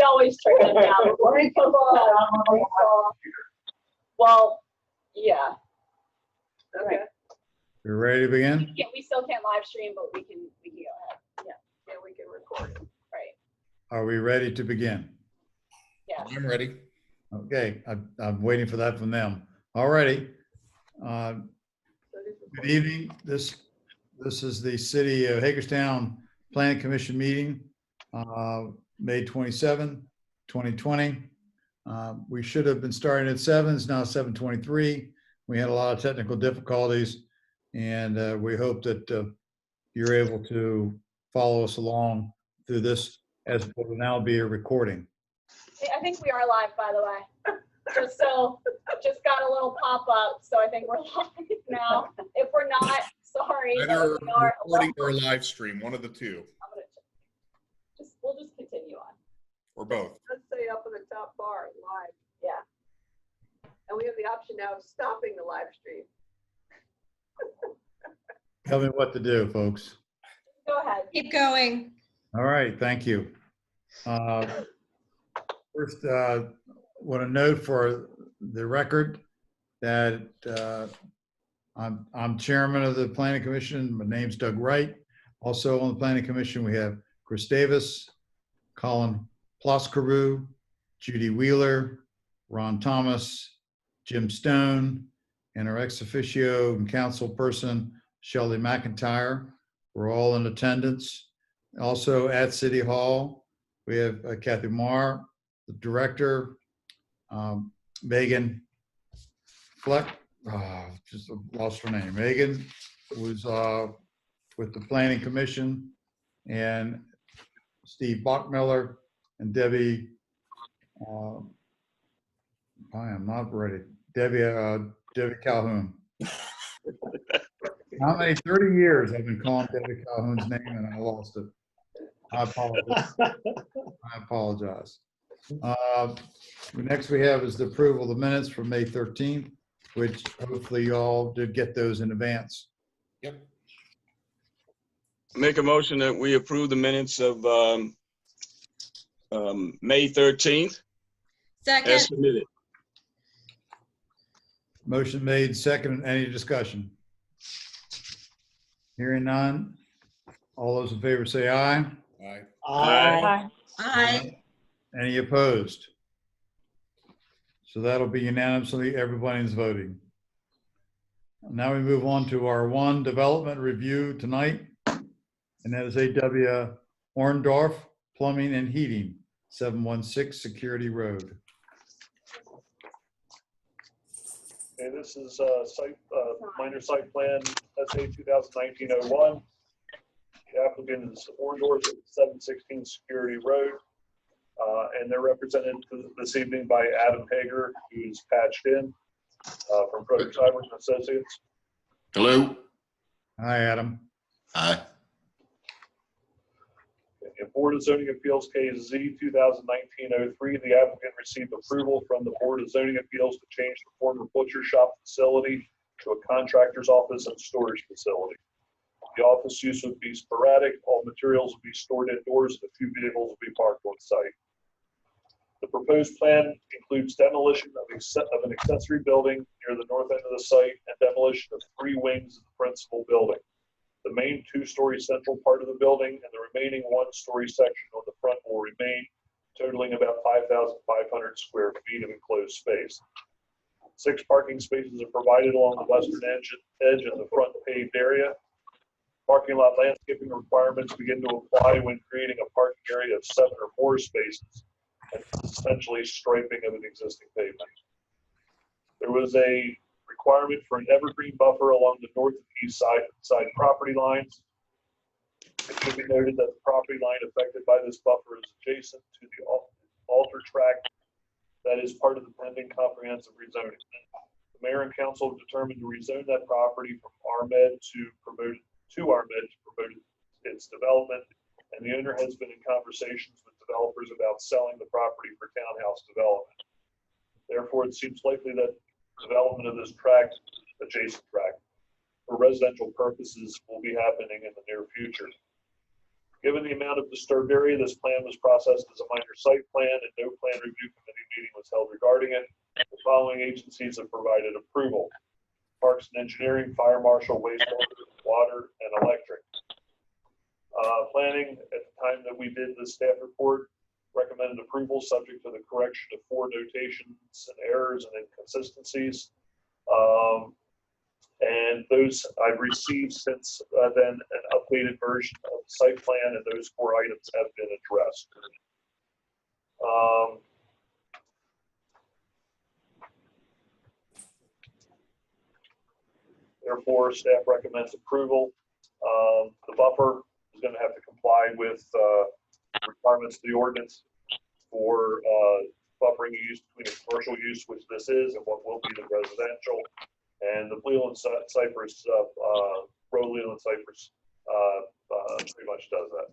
always turn it down. Well, yeah. Okay. You're ready to begin? We still can't live stream, but we can go ahead. Yeah, we can record. Right. Are we ready to begin? Yeah. I'm ready. Okay, I'm waiting for that from them. All righty. Good evening. This is the City of Hagerstown Planning Commission meeting, May 27, 2020. We should have been starting at 7. It's now 7:23. We had a lot of technical difficulties, and we hope that you're able to follow us along through this, as it will now be a recording. I think we are live, by the way. Just got a little pop-up, so I think we're live now. If we're not, sorry. Either We are recording or live stream, one of the two, I'm gonna we'll just continue on. or both. Let's say up in the top bar, live. Yeah. And we have the option now of stopping the live stream. Tell me what to do, folks. Go ahead. Keep going. All right, thank you. First, want to note for the record that I'm chairman of the Planning Commission. My name's Doug Wright. Also on the Planning Commission, we have Chris Davis, Colin Ploscarew, Judy Wheeler, Ron Thomas, Jim Stone, and our ex officio and council person, Shelley McIntyre. We're all in attendance. Also at City Hall, we have Kathy Marr, the director, Megan Fleck, just lost her name. Megan was with the Planning Commission, and Steve Bachmiller and Debbie, I am not ready. Debbie Calhoun. How many 30 years I've been calling Debbie Calhoun's name and I lost it. I apologize. I apologize. Next we have is the approval of the minutes from May 13th, which hopefully you all did get those in advance. Yep. Make a motion that we approve the minutes of May 13th Second. as submitted. Motion made, second. Any discussion? Hearing none. All those in favor say aye. Aye. Aye. Aye. Any opposed? So that'll be unanimously, everybody's voting. Now we move on to our one development review tonight, and that is A.W. Orndorff Plumbing and Heating, 716 Security Road. Okay, this is minor site plan, SA 2019-01. The applicant is Orndorff at 716 Security Road. And they're represented this evening by Adam Hager, who's patched in from Prototype Associates. Hello. Hi, Adam. Aye. In Board of Zoning Appeals case Z 2019-03, the applicant received approval from the Board of Zoning Appeals to change the former butcher shop facility to a contractor's office and storage facility. The office use would be sporadic. All materials would be stored indoors, and a few vehicles would be parked on site. The proposed plan includes demolition of an accessory building near the north end of the site and demolition of 3 wings of the principal building. The main 2-story central part of the building and the remaining 1-story section on the front will remain, totaling about 5,500 square feet of enclosed space. 6 parking spaces are provided along the western edge of the front paved area. Parking lot landscaping requirements begin to apply when creating a parking area of 7 or more spaces, and essentially striping of an existing pavement. There was a requirement for an evergreen buffer along the north and east side property lines. It should be noted that the property line affected by this buffer is adjacent to the altar tract that is part of the pending comprehensive rezoning. The mayor and council have determined to rezone that property from RMED to promote its development, and the owner has been in conversations with developers about selling the property for townhouse development. Therefore, it seems likely that development of this tract, adjacent tract, for residential purposes will be happening in the near future. Given the amount of disturbed area, this plan was processed as a minor site plan and no plan review committee meeting was held regarding it. The following agencies have provided approval: Parks and Engineering, Fire Marshal, Wastewater, Water, and Electric. Planning, at the time that we did the staff report, recommended approval subject to the correction of 4 notations and errors and inconsistencies. And those I've received since then an updated version of the site plan, and those 4 items have been addressed. Therefore, staff recommends approval. The buffer is going to have to comply with requirements of the ordinance for buffering use between a commercial use, which this is, and what will be the residential. And the Leland Cypress, Road Leland Cypress, pretty much does that.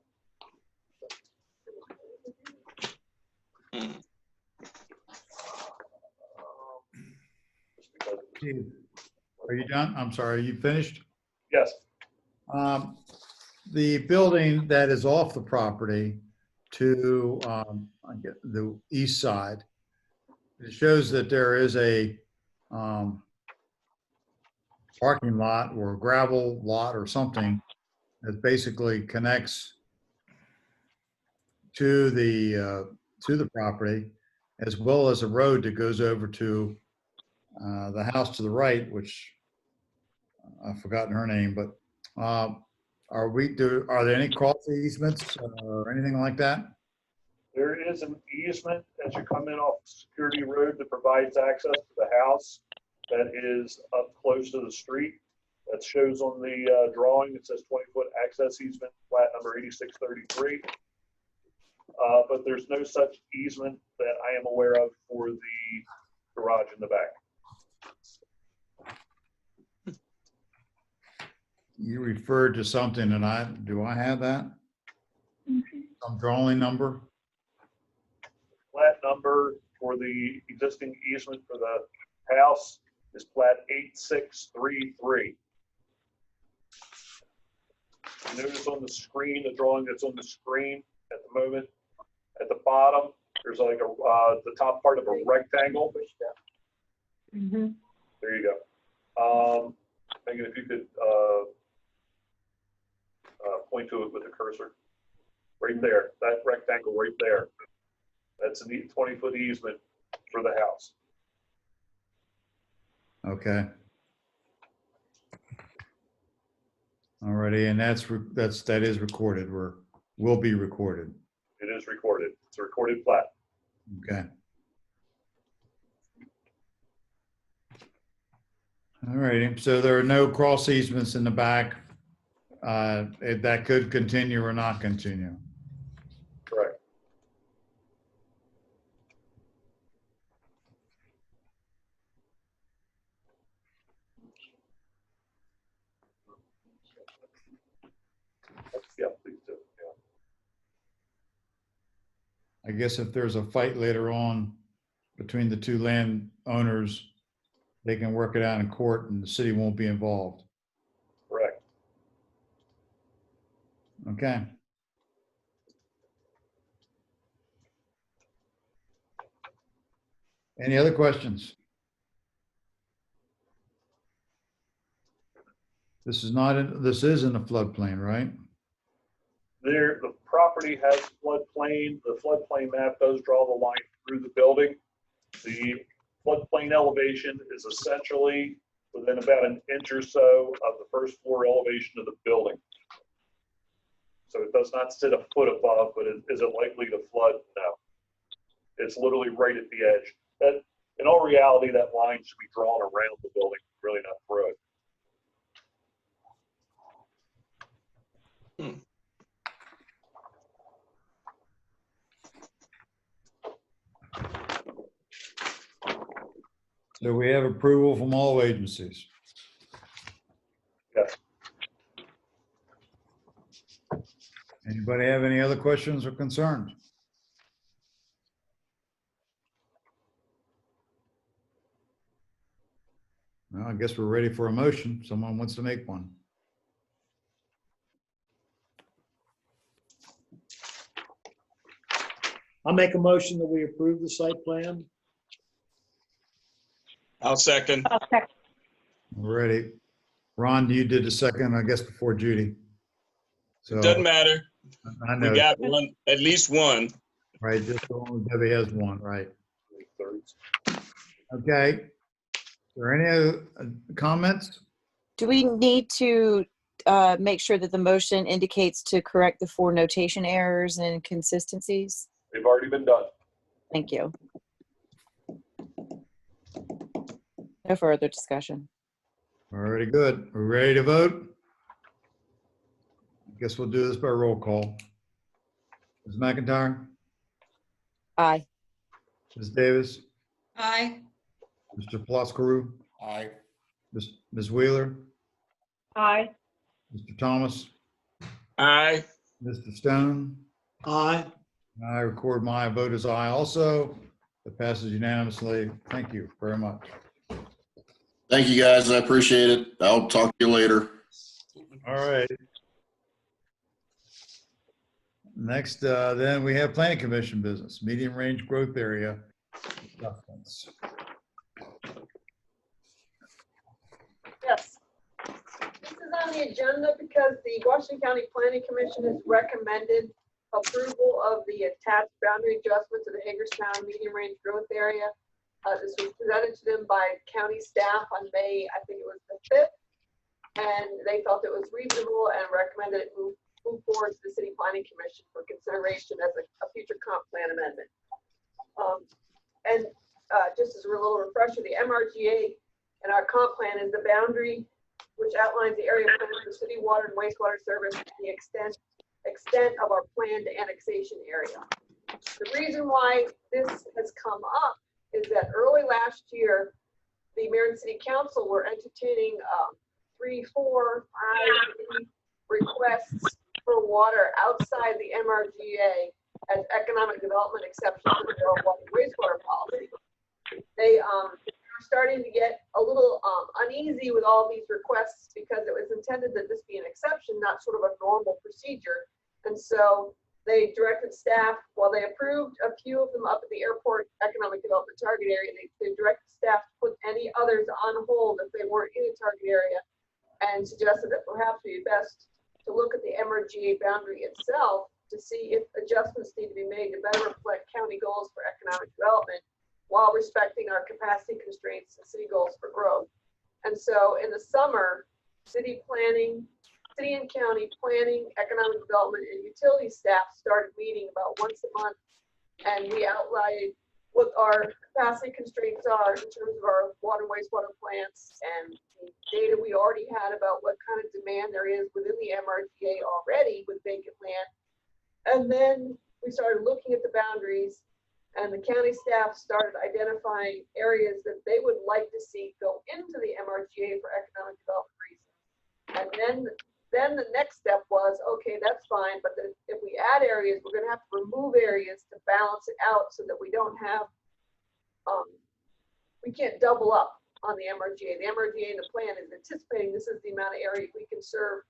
Just because- Steve, are you done? I'm sorry, are you finished? Yes, The building that is off the property to I get the east side, it shows that there is a parking lot or gravel lot or something that basically connects to the property, as well as a road that goes over to the house to the right, which I've forgotten her name, but are there any cross easements or anything like that? there is an easement as you come in off Security Road that provides access to the house that is up close to the street. That shows on the drawing. It says 20-foot access easement, plat number 8633. But there's no such easement that I am aware of for the garage in the back. You referred to something and do I have that? Some drawing number? Plat number for the existing easement for the house is plat 8633. Notice on the screen, the drawing that's on the screen at the moment, at the bottom, there's like the top part of a rectangle. There you go. Megan, if you could point to it with the cursor. Right there, that rectangle right there. That's a 20-foot easement for the house. Okay. Alrighty, and that is recorded, or will be recorded. It is recorded. It's a recorded plat. Okay. Alrighty, so there are no cross easements in the back that could continue or not continue. Correct. Yeah, please do. Yeah. I guess if there's a fight later on between the 2 landowners, they can work it out in court and the city won't be involved. Correct. Okay. Any other questions? This is in the floodplain, right? There, the property has floodplain. The floodplain map does draw the line through the building. The floodplain elevation is essentially within about an inch or so of the first floor elevation of the building. So it does not sit a foot above, but is it likely to flood? No. It's literally right at the edge. That, in all reality, that line should be drawn around the building, really not through it. So we have approval from all agencies. Yes. Anybody have any other questions or concerns? Well, I guess we're ready for a motion. Someone wants to make one. I'll make a motion that we approve the site plan. I'll second. Alrighty. Ron, you did the second, I guess, before Judy. So Doesn't matter. I We know, got one, at least one. right? Just only Debbie has one, right? Okay. Is there any comments? Do we need to make sure that the motion indicates to correct the 4 notation errors and inconsistencies? They've already been done. Thank you. No further discussion. Already good. We're ready to vote? I guess we'll do this by roll call. Ms. McIntyre, Aye. Ms. Davis, Aye. Mr. Ploskaru, Aye. Ms. Wheeler, Aye. Mr. Thomas, Aye. Mr. Stone. Aye. I record my vote as aye also. It passes unanimously. Thank you very much. Thank you, guys. I appreciate it. I'll talk to you later. All right. Next, then we have planning commission business, medium range growth area adjustments. Yes. This is on the agenda because the Washington County Planning Commission has recommended approval of the attached boundary adjustment to the Hagerstown medium range growth area. This was presented to them by county staff on May, I think it was the 5th. And they felt it was reasonable and recommended it move forward to the City Planning Commission for consideration as a future comp plan amendment. Just as a little refresher, the MRGA and our comp plan is the boundary which outlines the area planned for city water and wastewater service and the extent of our planned annexation area. The reason why this has come up is that early last year, the Marion City Council were entertaining 3, 4, 5 requests for water outside the MRGA as economic development exceptions to the rural water and wastewater policy. They are starting to get a little uneasy with all these requests because it was intended that this be an exception, not sort of a normal procedure. And so they directed staff, while they approved a few of them up at the airport economic development target area, they directed staff to put any others on hold if they weren't in a target area, and suggested that perhaps it would be best to look at the MRGA boundary itself to see if adjustments need to be made to better reflect county goals for economic development while respecting our capacity constraints and city goals for growth. And so in the summer, city and county planning, economic development, and utility staff started meeting about once a month, and we outlined what our capacity constraints are in terms of our water and wastewater plants and the data we already had about what kind of demand there is within the MRGA already with vacant land. And then we started looking at the boundaries, and the county staff started identifying areas that they would like to see go into the MRGA for economic development reasons. And then the next step was, okay, that's fine, but then if we add areas, we're going to have to remove areas to balance it out so that we don't have, we can't double up on the MRGA. The MRGA in the plan is anticipating this is the amount of area we can serve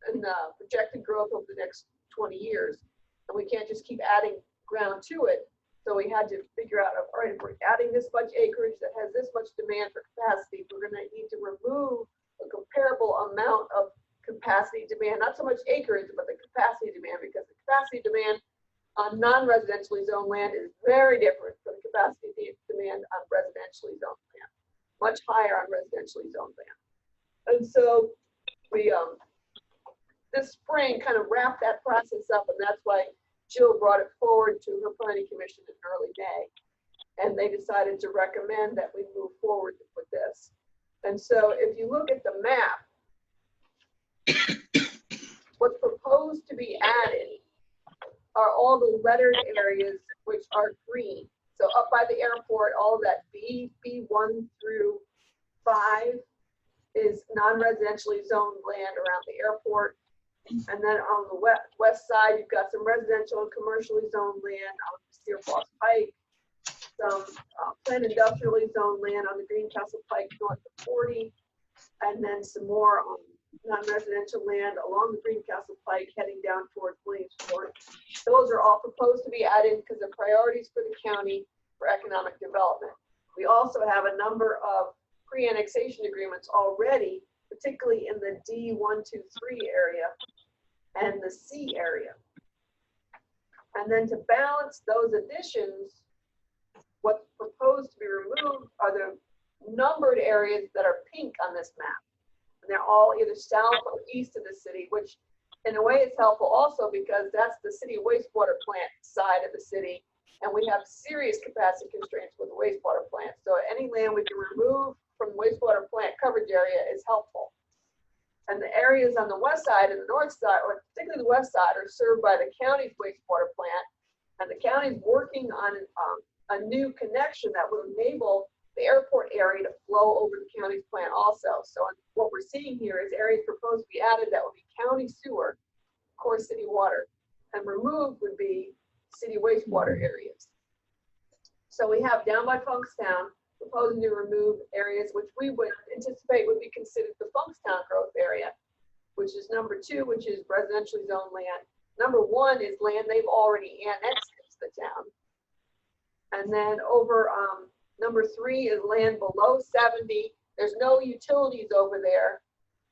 in projected growth over the next 20 years. And we can't just keep adding ground to it. So we had to figure out, all right, if we're adding this much acreage that has this much demand for capacity, we're going to need to remove a comparable amount of capacity demand, not so much acreage, but the capacity demand, because the capacity demand on non-residentially zoned land is very different from the capacity demand on residentially zoned land, much higher on residentially zoned land. And so we, this spring kind of wrapped that process up, and that's why Jill brought it forward to her planning commission in early May. And they decided to recommend that we move forward with this. And so if you look at the map, what's proposed to be added are all the lettered areas which are green. So up by the airport, all that B1 through 5 is non-residentially zoned land around the airport. And then on the west side, you've got some residential and commercially zoned land on Steer Falls Pike, some planned industrially zoned land on the Greencastle Pike north of 40, and then some more on non-residential land along the Greencastle Pike heading down towards Williamsport. Those are all proposed to be added because of priorities for the county for economic development. We also have a number of pre-annexation agreements already, particularly in the D123 area and the C area. And then to balance those additions, what's proposed to be removed are the numbered areas that are pink on this map. And they're all either south or east of the city, which in a way is helpful also because that's the city wastewater plant side of the city. And we have serious capacity constraints with the wastewater plant. So any land we can remove from the wastewater plant coverage area is helpful. And the areas on the west side and the north side, or particularly the west side, are served by the county's wastewater plant. And the county's working on a new connection that will enable the airport area to flow over the county's plant also. So what we're seeing here is areas proposed to be added that will be county sewer, core city water, and removed would be city wastewater areas. So we have down by Funkstown proposing to remove areas which we would anticipate would be considered the Funkstown growth area, which is number 2, which is residentially zoned land. Number 1 is land they've already annexed into the town. And then over number 3 is land below 70. There's no utilities over there.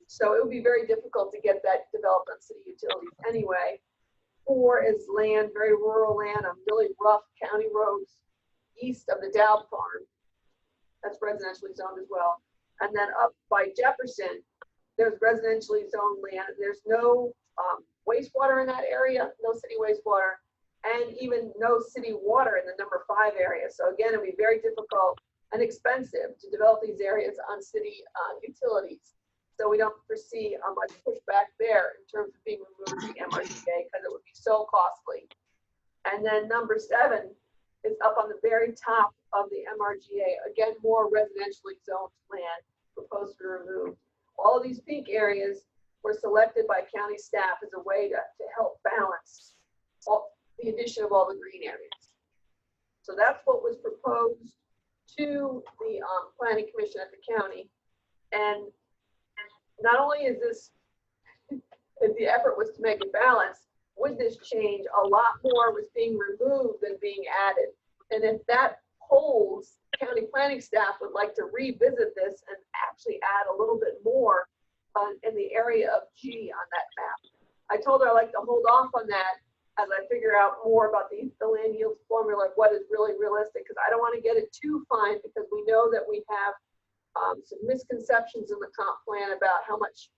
So it would be very difficult to get that developed on city utilities anyway. 4 is land, very rural land on really rough county roads east of the Dow farm. That's residentially zoned as well. And then up by Jefferson, there's residentially zoned land. There's no wastewater in that area, no city wastewater, and even no city water in the number 5 area. So again, it'd be very difficult and expensive to develop these areas on city utilities. So we don't foresee much pushback there in terms of being removed from the MRTA because it would be so costly. And then number 7 is up on the very top of the MRGA. Again, more residentially zoned land proposed to be removed. All of these pink areas were selected by county staff as a way to help balance the addition of all the green areas. So that's what was proposed to the Planning Commission at the county. And not only is this, if the effort was to make it balanced, with this change, a lot more was being removed than being added. And if that holds, county planning staff would like to revisit this and actually add a little bit more in the area of G on that map. I told her I'd like to hold off on that as I figure out more about the land yield formula, what is really realistic, because I don't want to get it too fine because we know that we have some misconceptions in the comp plan about how much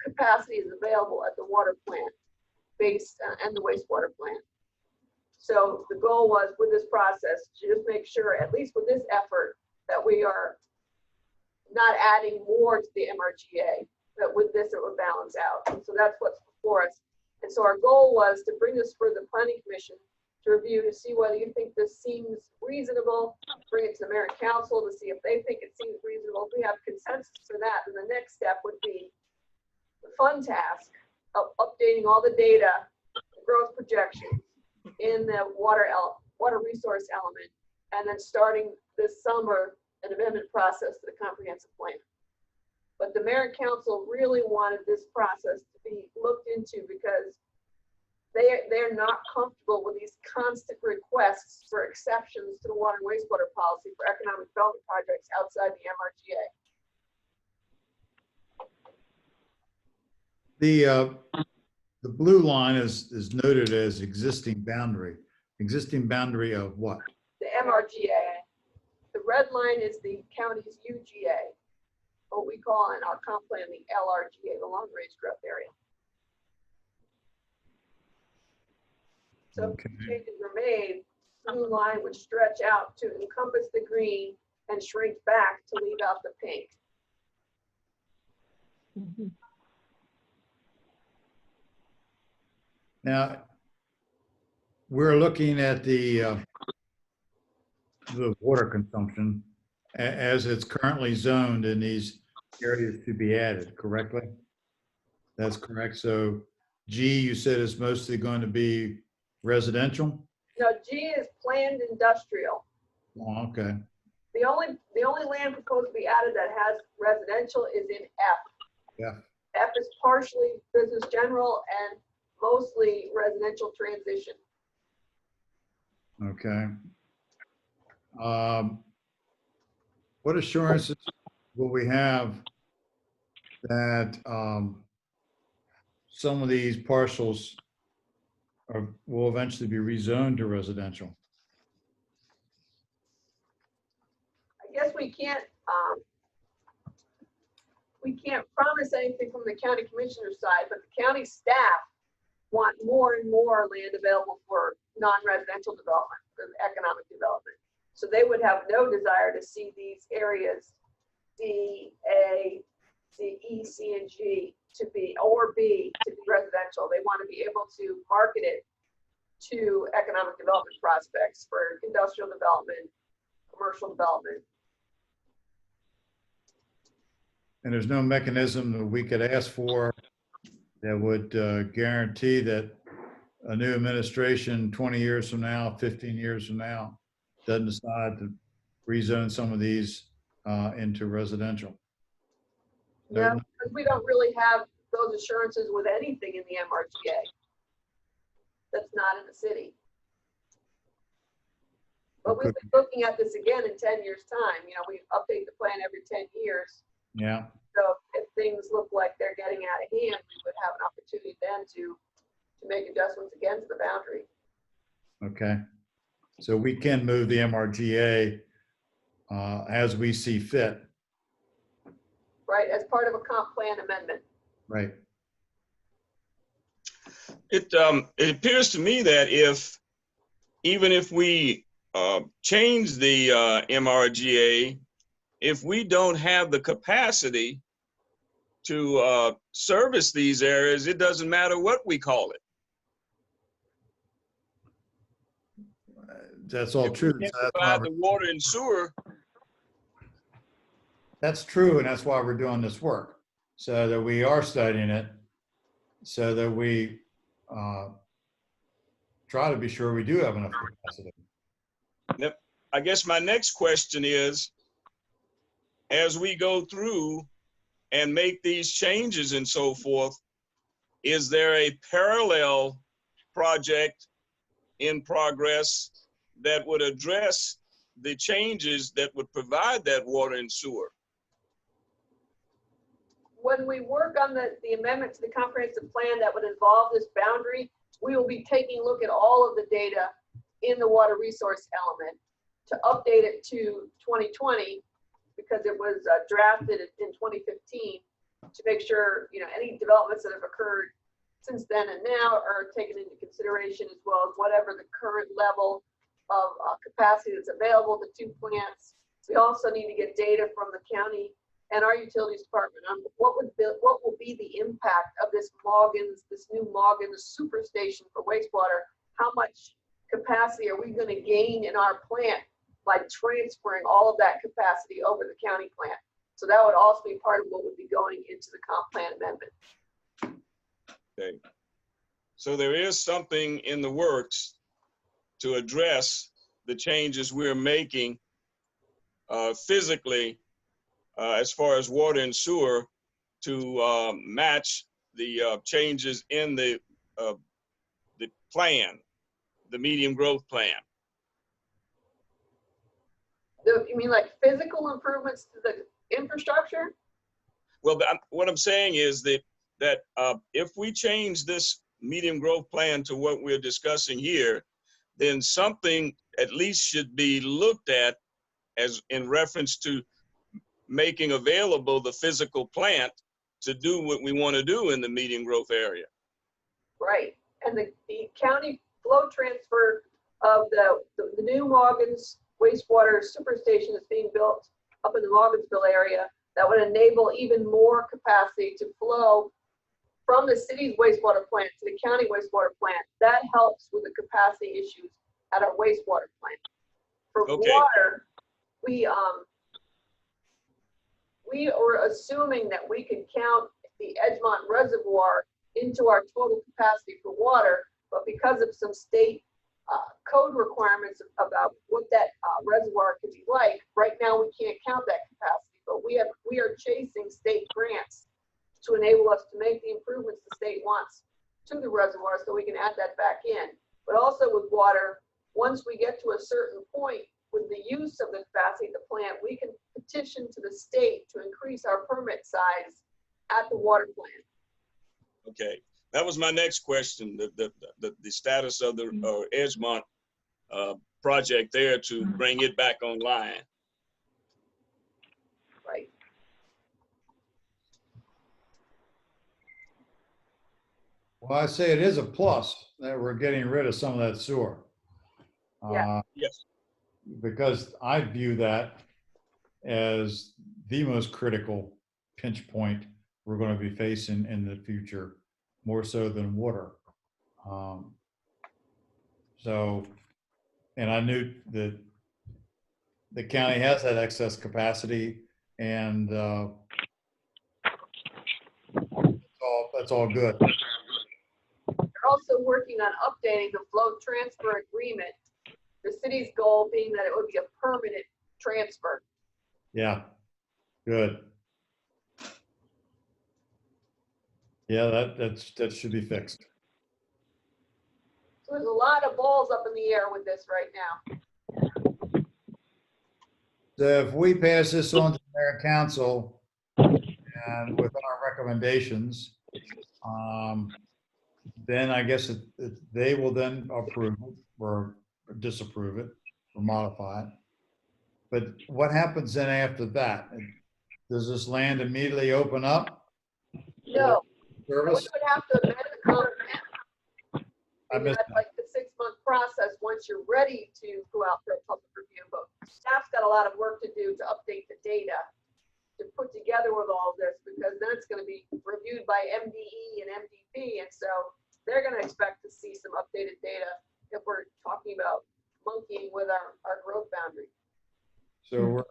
capacity is available at the water plant based and the wastewater plant. So the goal was with this process to just make sure, at least with this effort, that we are not adding more to the MRGA, that with this it would balance out. And so that's what's before us. And so our goal was to bring this for the Planning Commission to review to see whether you think this seems reasonable, bring it to the Mayor and Council to see if they think it seems reasonable. If we have consensus for that, then the next step would be the fun task of updating all the data, the growth projections in the water resource element, and then starting this summer an amendment process to the comprehensive plan. But the Mayor and Council really wanted this process to be looked into because they're not comfortable with these constant requests for exceptions to the water and wastewater policy for economic development projects outside the MRGA. The blue line is noted as existing boundary. Existing boundary of what? The MRGA. The red line is the county's UGA, what we call in our comp plan the LRGA, the long range growth area. So Okay. if changes were made, the blue line would stretch out to encompass the green and shrink back to leave out the pink. Now, we're looking at the water consumption as it's currently zoned in these areas to be added, correctly? That's correct. So G, you said is mostly going to be residential? No, G is planned industrial. Oh, okay. The only land proposed to be added that has residential is in F. Yeah. F is partially business general and mostly residential transition. Okay. What assurances will we have that some of these parcels will eventually be rezoned to residential? I guess we can't promise anything from the county commissioner's side, but the county staff want more and more land available for non-residential development, for economic development. So they would have no desire to see these areas D, A, C, E, C, and G to be, or B, to be residential. They want to be able to market it to economic development prospects for industrial development, commercial development. And there's no mechanism that we could ask for that would guarantee that a new administration 20 years from now, 15 years from now, doesn't decide to rezone some of these into residential. No, because we don't really have those assurances with anything in the MRTA that's not in the city. But we've been looking at this again in 10 years' time. You know, we update the plan every 10 years. Yeah. So if things look like they're getting out of hand, we would have an opportunity then to make adjustments again to the boundary. Okay. So we can move the MRGA as we see fit. Right, as part of a comp plan amendment. Right. It appears to me that even if we change the MRGA, if we don't have the capacity to service these areas, it doesn't matter what we call it. That's all If true. we can't So that's why provide we're- the water and sewer. That's true, and that's why we're doing this work, so that we are studying it, so that we try to be sure we do have enough capacity. I guess my next question is, as we go through and make these changes and so forth, is there a parallel project in progress that would address the changes that would provide that water and sewer? When we work on the amendment to the comprehensive plan that would involve this boundary, we will be taking a look at all of the data in the water resource element to update it to 2020, because it was drafted in 2015, to make sure, you know, any developments that have occurred since then and now are taken into consideration, as well as whatever the current level of capacity that's available to two plants. We also need to get data from the county and our utilities department on what will be the impact of this new Moggins superstation for wastewater. How much capacity are we going to gain in our plant by transferring all of that capacity over the county plant? So that would also be part of what would be going into the comp plan amendment. Okay. So there is something in the works to address the changes we're making physically as far as water and sewer to match the changes in the plan, the medium growth plan. You mean like physical improvements to the infrastructure? Well, what I'm saying is that if we change this medium growth plan to what we're discussing here, then something at least should be looked at as in reference to making available the physical plant to do what we want to do in the medium growth area. Right, and the county flow transfer of the new Moggins wastewater superstation that's being built up in the Mogginsville area, that would enable even more capacity to flow from the city's wastewater plant to the county wastewater plant. That helps with the capacity issues at our wastewater plant. For Okay. water, we are assuming that we can count the Edgemont Reservoir into our total capacity for water, but because of some state code requirements about what that reservoir could be like, right now we can't count that capacity, but we are chasing state grants to enable us to make the improvements the state wants to the reservoir so we can add that back in. But also with water, once we get to a certain point with the use of the capacity of the plant, we can petition to the state to increase our permit size at the water plant. Okay, that was my next question, the status of the Edgemont project there to bring it back online. Right. Well, I say it is a plus that we're getting rid of some of that sewer. Yeah. Yes. Because I view that as the most critical pinch point we're going to be facing in the future, more so than water. And I knew that the county has that excess capacity, and that's all good. They're also working on updating the flow transfer agreement. The city's goal being that it would be a permanent transfer. Yeah, good. Yeah, that should be fixed. So there's a lot of balls up in the air with this right now. So if we pass this on to the mayor and council and with our recommendations, then I guess they will then approve it or disapprove it or modify it. But what happens then after that? Does this land immediately open up? No, we Service? would have to amend the comp plan. I And missed that's like the 6-month process once you're ready to go out for a public review. But staff's got a lot of work to do to update the data, to put together with all of this, because then it's going to be reviewed by MDE and MDP. And so they're going to expect to see some updated data if we're talking about monkeying with our growth boundary. So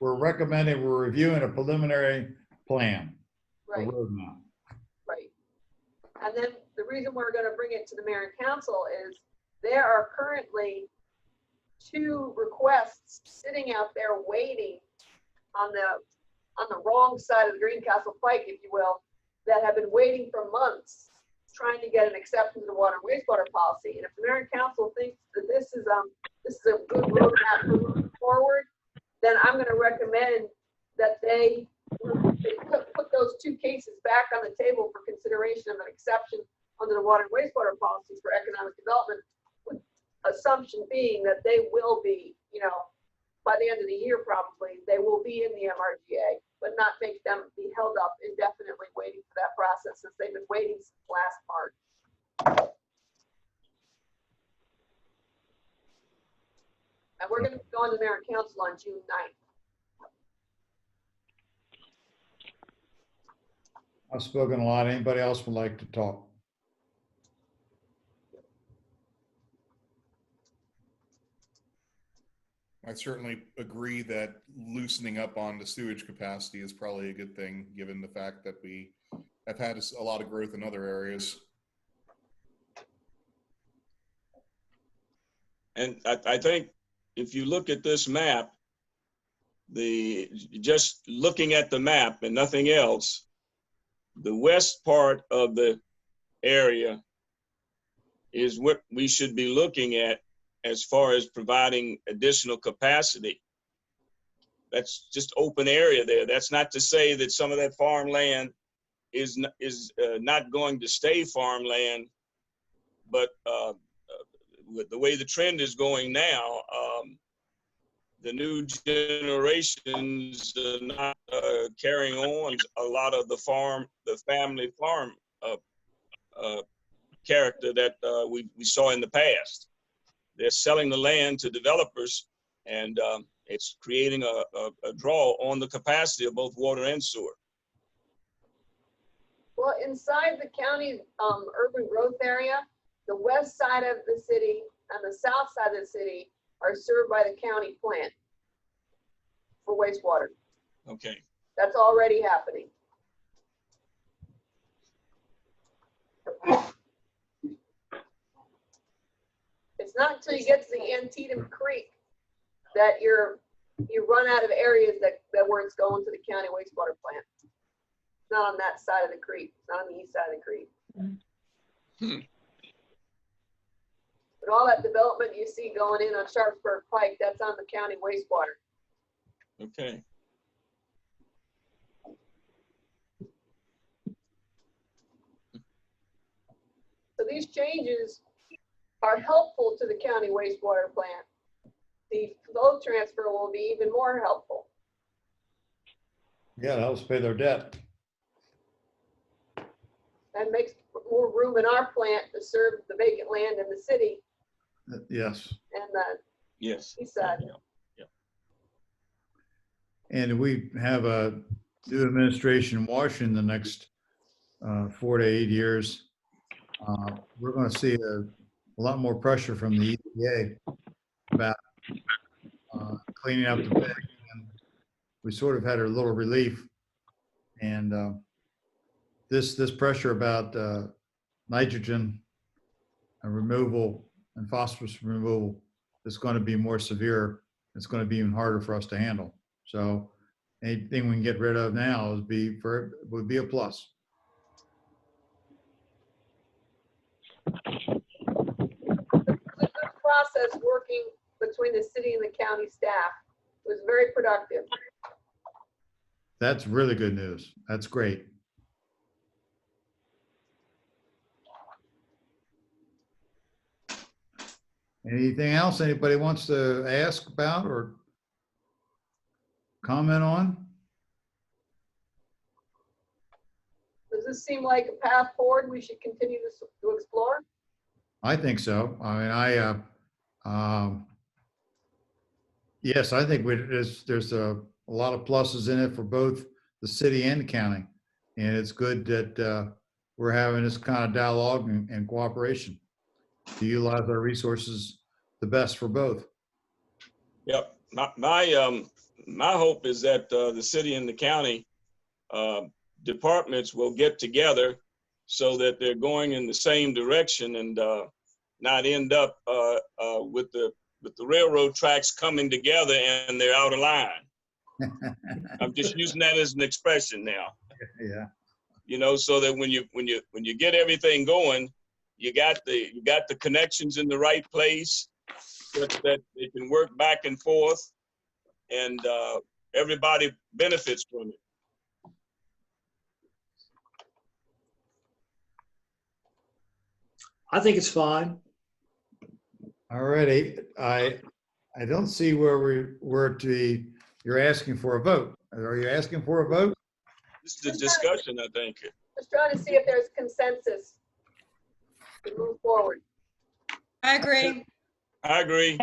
we're recommending, we're reviewing a preliminary plan, a Right, roadmap. right. And then the reason we're going to bring it to the mayor and council is there are currently 2 requests sitting out there waiting on the wrong side of the Greencastle Pike, if you will, that have been waiting for months trying to get an exception to the water and wastewater policy. And if the mayor and council thinks that this is a good roadmap moving forward, then I'm going to recommend that they put those 2 cases back on the table for consideration of an exception under the water and wastewater policies for economic development, with assumption being that they will be, by the end of the year probably, they will be in the MRGA, but not make them be held up indefinitely waiting for that process, since they've been waiting since last March. And we're going to go on to mayor and council on June 9th. I've spoken a lot. Anybody else would like to talk? I certainly agree that loosening up on the sewage capacity is probably a good thing, given the fact that we have had a lot of growth in other areas. And I think if you look at this map, just looking at the map and nothing else, the west part of the area is what we should be looking at as far as providing additional capacity. That's just open area there. That's not to say that some of that farmland is not going to stay farmland, but with the way the trend is going now, the new generations are not carrying on a lot of the family farm character that we saw in the past. They're selling the land to developers, and it's creating a draw on the capacity of both water and sewer. Well, inside the county urban growth area, the west side of the city and the south side of the city are served by the county plant for wastewater. Okay. That's already happening. It's not until you get to the Antietam Creek that you run out of areas that where it's going to the county wastewater plant. It's not on that side of the creek. It's not on the east side of the creek. But all that development you see going in on Sharpsburg Pike, that's on the county wastewater. Okay. So these changes are helpful to the county wastewater plant. The flow transfer will be even more helpful. Yeah, it helps pay their debt. And makes more room in our plant to serve the vacant land in the city Yes. and the Yes. east side. And we have a new administration in Washington the next 4 to 8 years. We're going to see a lot more pressure from the EPA about cleaning up the bay. And we sort of had a little relief. And this pressure about nitrogen removal and phosphorus removal is going to be more severe. It's going to be even harder for us to handle. So anything we can get rid of now would be a plus. It's a good process working between the city and the county staff. It was very productive. That's really good news. That's great. Anything else anybody wants to ask about or comment on? Does this seem like a path forward we should continue to explore? I think so. I mean, yes, I think there's a lot of pluses in it for both the city and the county. And it's good that we're having this kind of dialogue and cooperation to utilize our resources the best for both. Yep. My hope is that the city and the county departments will get together so that they're going in the same direction and not end up with the railroad tracks coming together and they're out of line. I'm just using that as an expression now. Yeah. You know, so that when you get everything going, you got the connections in the right place, such that they can work back and forth, and everybody benefits from it. I think it's fine. All righty. I don't see where you're asking for a vote. Are you asking for a vote? This is a discussion, I think. Just trying to see if there's consensus to move forward. I agree. I agree.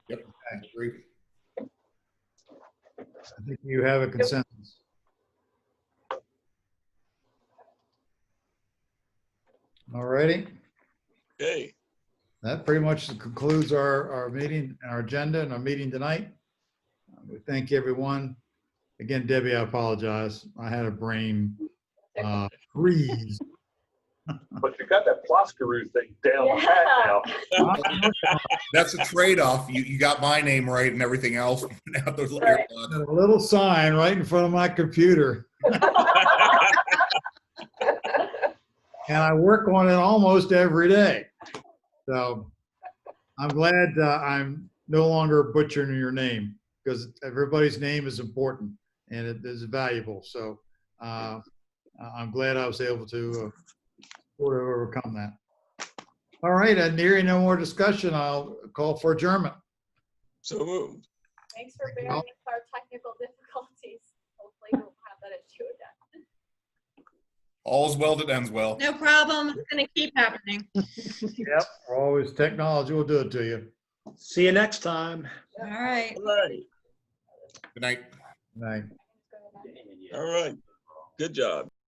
Yep, I agree. I think you have a consensus. All righty. Okay. That pretty much concludes our meeting, our agenda and our meeting tonight. We thank everyone. Again, Debbie, I apologize. I had a brain freeze. But you got that Ploskaroo thing down pat now. That's a trade-off. You got my name right and everything else. Now those Right. A little sign right in front of my computer. And I work on it almost every day. So I'm glad I'm no longer butchering your name, because everybody's name is important and it is valuable. So I'm glad I was able to sort of overcome that. All right, nearing no more discussion, I'll call for adjournment. So moved. Thanks for bearing with our technical difficulties. Hopefully we'll have that issue again. All's well that ends well. No problem. It's going to keep happening. Yep, always technology will do it to you. See you next time. All right. All right. Good night. Night. All right. Good job.